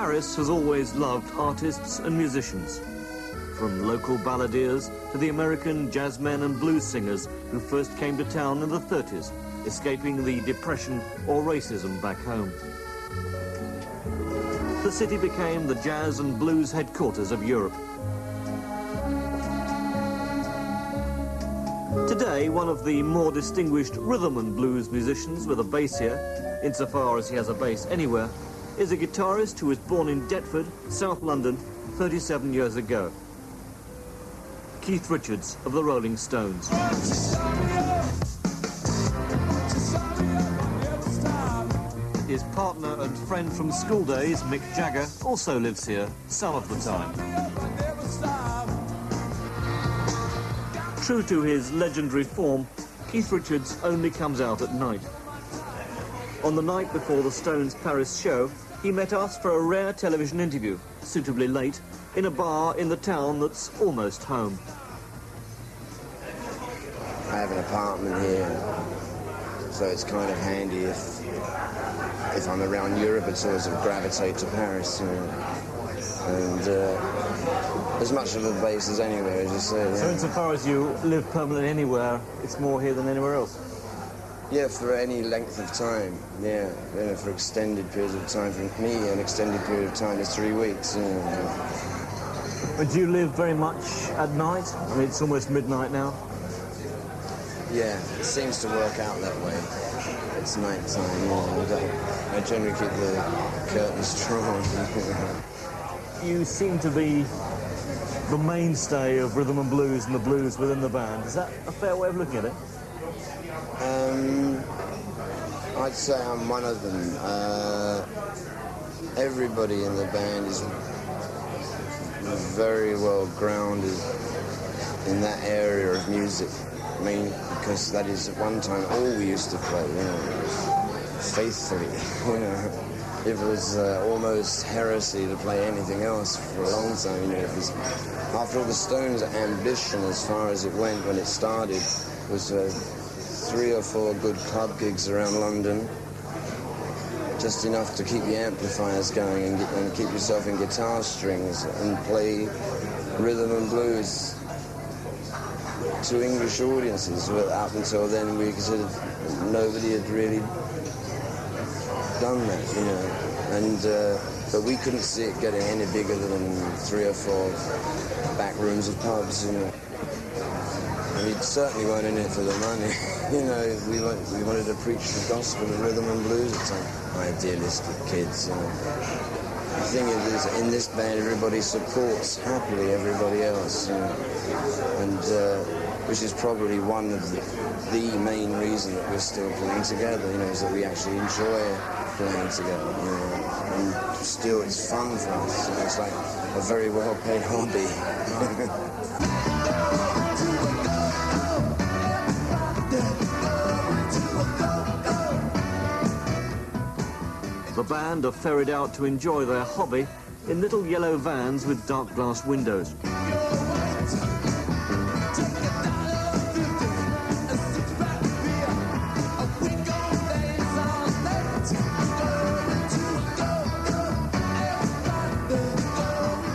Paris has always loved artists and musicians, from local balladeers to the American jazzmen and blues singers who first came to town in the 30s, escaping the depression or racism back home. The city became the jazz and blues headquarters of Europe. Today, one of the more distinguished rhythm and blues musicians with a bass here, insofar as he has a bass anywhere, is a guitarist who was born in Deptford, South London, 37 years ago. Keith Richards of the Rolling Stones. His partner and friend from school days, Mick Jagger, also lives here some of the time. True to his legendary form, Keith Richards only comes out at night. On the night before the Stones' Paris show, he met us for a rare television interview, suitably late, in a bar in the town that's almost home. I have an apartment here, so it's kind of handy if I'm around Europe, it's always sort of gravitate to Paris, you know. And as much of a base as anywhere, as you say. So insofar as you live permanently anywhere, it's more here than anywhere else? Yeah, for any length of time, yeah. You know, for extended periods of time. For me, an extended period of time is 3 weeks, you know. But do you live very much at night? I mean, it's almost midnight now. Yeah, it seems to work out that way. It's night time, you know. I generally keep the curtains drawn. You seem to be the mainstay of rhythm and blues and the blues within the band. Is that a fair way of looking at it? I'd say I'm one of them. Everybody in the band is very well grounded in that area of music. I mean, because that is at one time all we used to play, you know, faithfully, you know. It was almost heresy to play anything else for a long time, you know. It was, after all, the Stones' ambition, as far as it went when it started, was 3 or 4 good club gigs around London, just enough to keep the amplifiers going and keep yourself in guitar strings and play rhythm and blues to English audiences. But up until then, we considered nobody had really done that, you know. And but we couldn't see it getting any bigger than 3 or 4 back rooms of pubs, you know. We certainly weren't in it for the money, you know. We wanted to preach the gospel of rhythm and blues. It's like idealistic kids, you know. The thing is, in this band, everybody supports happily everybody else, you know. And which is probably one of the main reason that we're still playing together, you know, is that we actually enjoy playing together, you know. And still, it's fun for us. You know, it's like a very well-paid hobby. The band are ferried out to enjoy their hobby in little yellow vans with dark glass windows.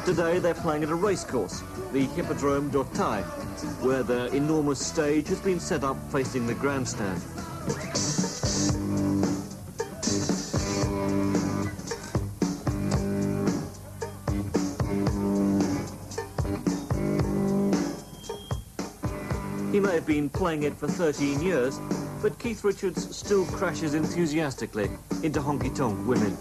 Today they're playing at a racecourse, the Hippodrome d'Auteuil, where their enormous stage has been set up facing the grandstand. He may have been playing it for 13 years, but Keith Richards still crashes enthusiastically into honky-tonk women.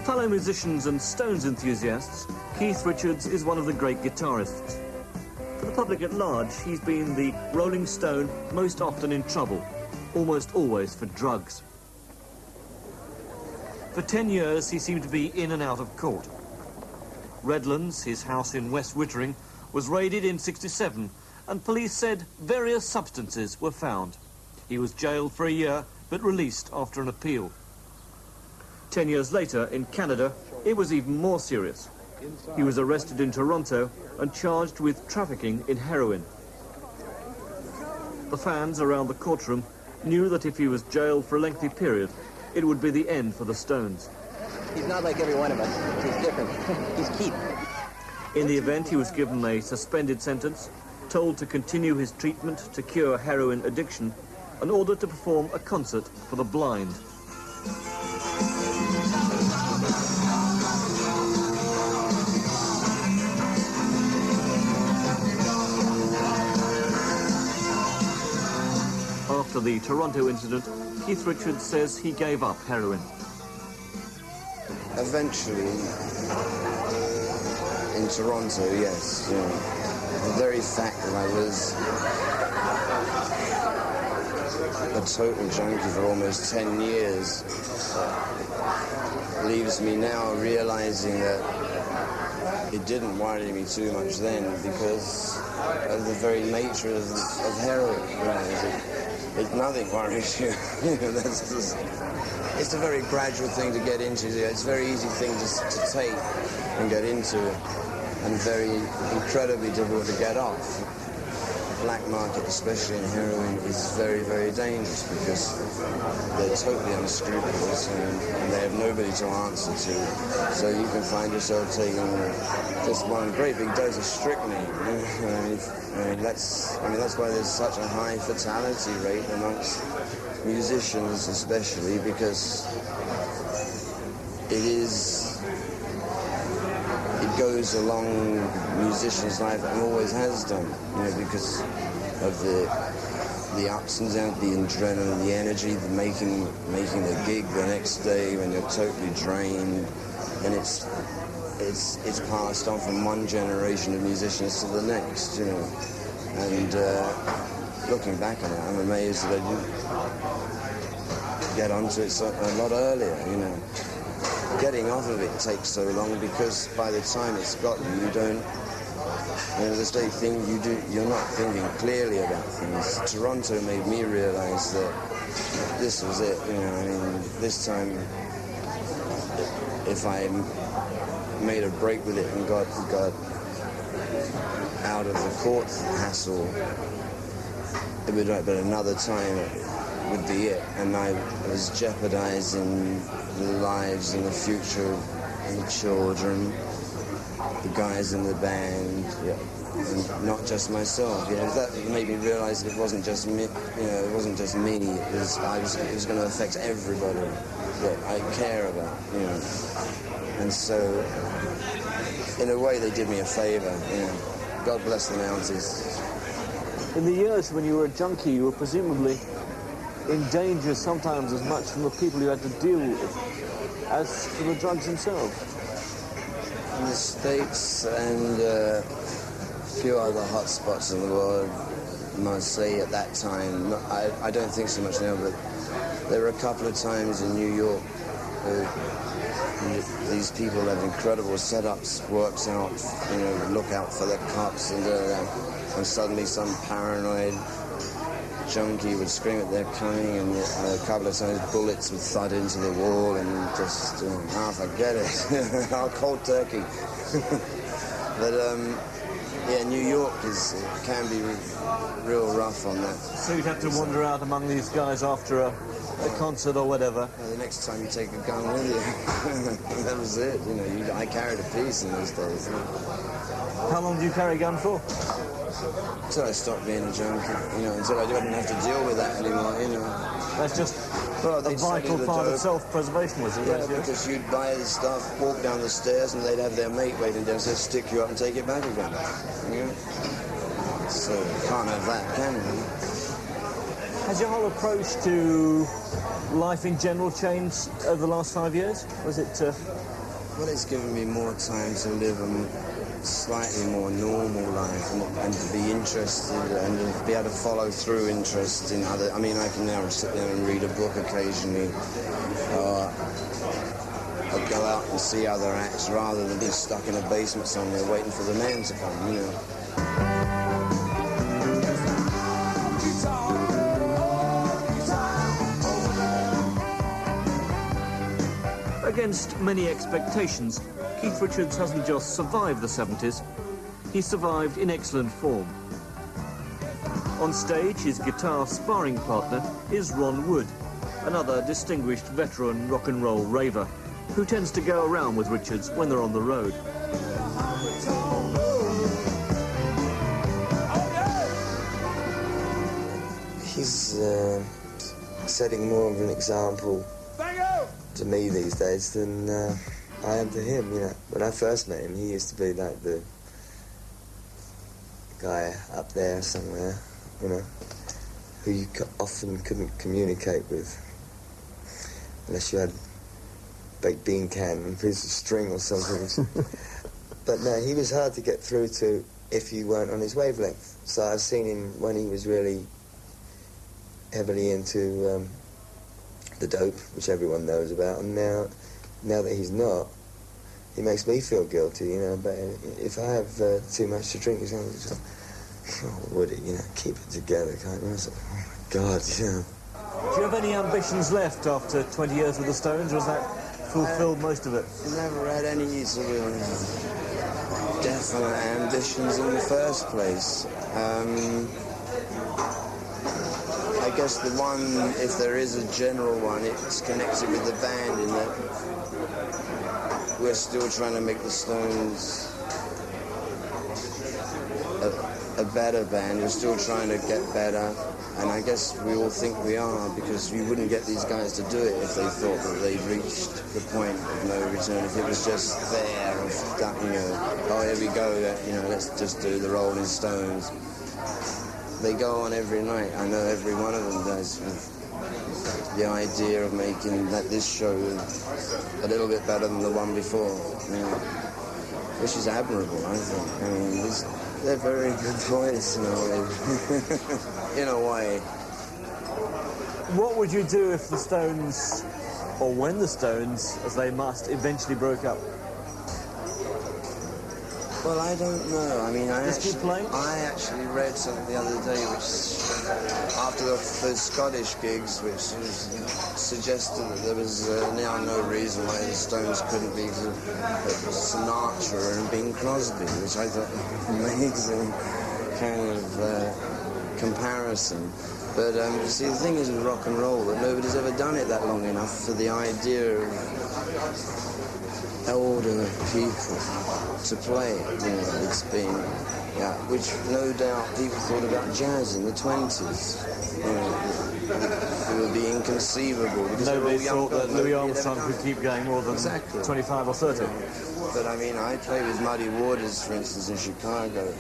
Fellow musicians and Stones enthusiasts, Keith Richards is one of the great guitarists. For the public at large, he's been the Rolling Stone most often in trouble, almost always for drugs. For 10 years, he seemed to be in and out of court. Redlands, his house in West Wittering, was raided in '67, and police said various substances were found. He was jailed for a year, but released after an appeal. 10 years later, in Canada, it was even more serious. He was arrested in Toronto and charged with trafficking in heroin. The fans around the courtroom knew that if he was jailed for a lengthy period, it would be the end for the Stones. He's not like every one of us. He's different. He's Keith. In the event, he was given a suspended sentence, told to continue his treatment to cure heroin addiction, and ordered to perform a concert for the blind. After the Toronto incident, Keith Richards says he gave up heroin. Eventually, in Toronto, yes, you know, the very fact that I was a total junkie for almost 10 years leaves me now realizing that it didn't worry me too much then because of the very nature of heroin. You know, nothing worries you. That's just, it's a very gradual thing to get into. It's a very easy thing to take and get into, and very incredibly difficult to get off. The black market, especially in heroin, is very, very dangerous because they're totally unscrupulous and they have nobody to answer to. So you can find yourself taking just one great big dose of strychnine. That's why there's such a high fatality rate amongst musicians, especially because it goes along musicians' life and always has done, you know, because of the ups and downs, the adrenaline, the energy, the making the gig the next day when you're totally drained, and it's passed on from one generation of musicians to the next, you know. And looking back on it, I'm amazed that I didn't get onto it a lot earlier, you know. Getting off of it takes so long because by the time it's got you, this day thing you're not thinking clearly about things. Toronto made me realize that this was it, you know. I mean, this time, if I made a break with it and got out of the court hassle, it would, but another time would be it, and I was jeopardizing the lives and the future of the children, the guys in the band, yeah, and not just myself. You know, that made me realize that it wasn't just me. You know, it wasn't just me. It was going to affect everybody that I care about. You know, and so in a way they did me a favor. You know, God bless the Mounties. In the years when you were a junkie, you were presumably in danger sometimes as much from the people you had to deal with as from the drugs themselves. In the States and a few other hot spots in the world, Marseille at that time, I don't think so much now, but there were a couple of times in New York these people have incredible setups, works out, you know, look out for the cops and suddenly some paranoid junkie would scream at their coming, and a couple of times bullets would thud into the wall, and just, forget it. I'll cold turkey. But, yeah, New York can be real rough on that. So you'd have to wander out among these guys after a concert or whatever. Well, the next time you take a gun with you, that was it. You know, I carried a piece in those days. How long do you carry a gun for? Until I stopped being a junkie, you know, until I didn't have to deal with that anymore, you know. That's just a vital part of self-preservation, was it? Yeah, because you'd buy the stuff, walk down the stairs, and they'd have their mate waiting downstairs, stick you up and take it back again. You know? So, can't have that, can we? Has your whole approach to life in general changed over the last 5 years? Was it Well, it's given me more time to live a slightly more normal life and to be interested and to be able to follow through interest in other... I mean, I can now sit down and read a book occasionally. I'd go out and see other acts rather than be stuck in a basement somewhere waiting for the man to come, you know. Against many expectations, Keith Richards hasn't just survived the 70s, he survived in excellent form. On stage, his guitar sparring partner is Ron Wood, another distinguished veteran rock and roll raver, who tends to go around with Richards when they're on the road. He's setting more of an example to me these days than I am to him, you know. When I first met him, he used to be like the guy up there somewhere, you know, who you often couldn't communicate with unless you had a baked bean can and a piece of string or something. But no, he was hard to get through to if you weren't on his wavelength. So I've seen him when he was really heavily into the dope, which everyone knows about, and now that he's not, he makes me feel guilty, you know. But if I have too much to drink, he's going to go, oh, Woody, you know, keep it together, can't you? I was like, oh my God, you know. Do you have any ambitions left after 20 years with the Stones, or has that fulfilled most of it? I never had any sort of definite ambitions in the first place. I guess the one, if there is a general one, it's connected with the band in that we're still trying to make the Stones a better band. We're still trying to get better, and I guess we all think we are, because we wouldn't get these guys to do it if they thought that they'd reached the point of no return. If it was just there, of that, you know, oh, here we go, you know, let's just do the Rolling Stones. They go on every night. I know every one of them does. The idea of making this show a little bit better than the one before, you know, which is admirable, I think. I mean, they're very good boys, you know, in a way. What would you do if the Stones, or when the Stones, as they must, eventually broke up? Well, I don't know. I mean, I actually read something the other day which, after those Scottish gigs, which suggested that there was now no reason why the Stones couldn't be Sinatra and Bing Crosby, which I thought was an amazing kind of comparison. But you see, the thing is with rock and roll that nobody's ever done it that long enough for the idea of older people to play it, you know. It's been, yeah, which no doubt people thought about jazz in the 20s, you know. It would be inconceivable because nobody thought that Louis Armstrong could keep going more than 25 or 30. But I mean, I play with Muddy Waters, for instance, in Chicago,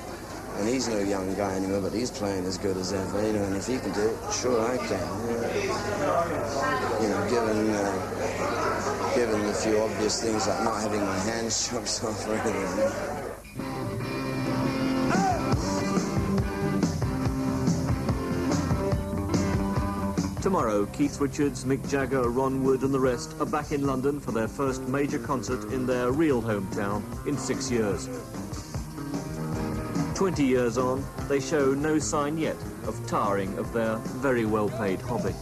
and he's no young guy anymore, but he's playing as good as ever, you know. And if he can do it, sure I can. You know, given the few obvious things like not having my hands chopped off or anything. Tomorrow, Keith Richards, Mick Jagger, Ron Wood and the rest are back in London for their first major concert in their real hometown in 6 years. 20 years on, they show no sign yet of tiring of their very well-paid hobby.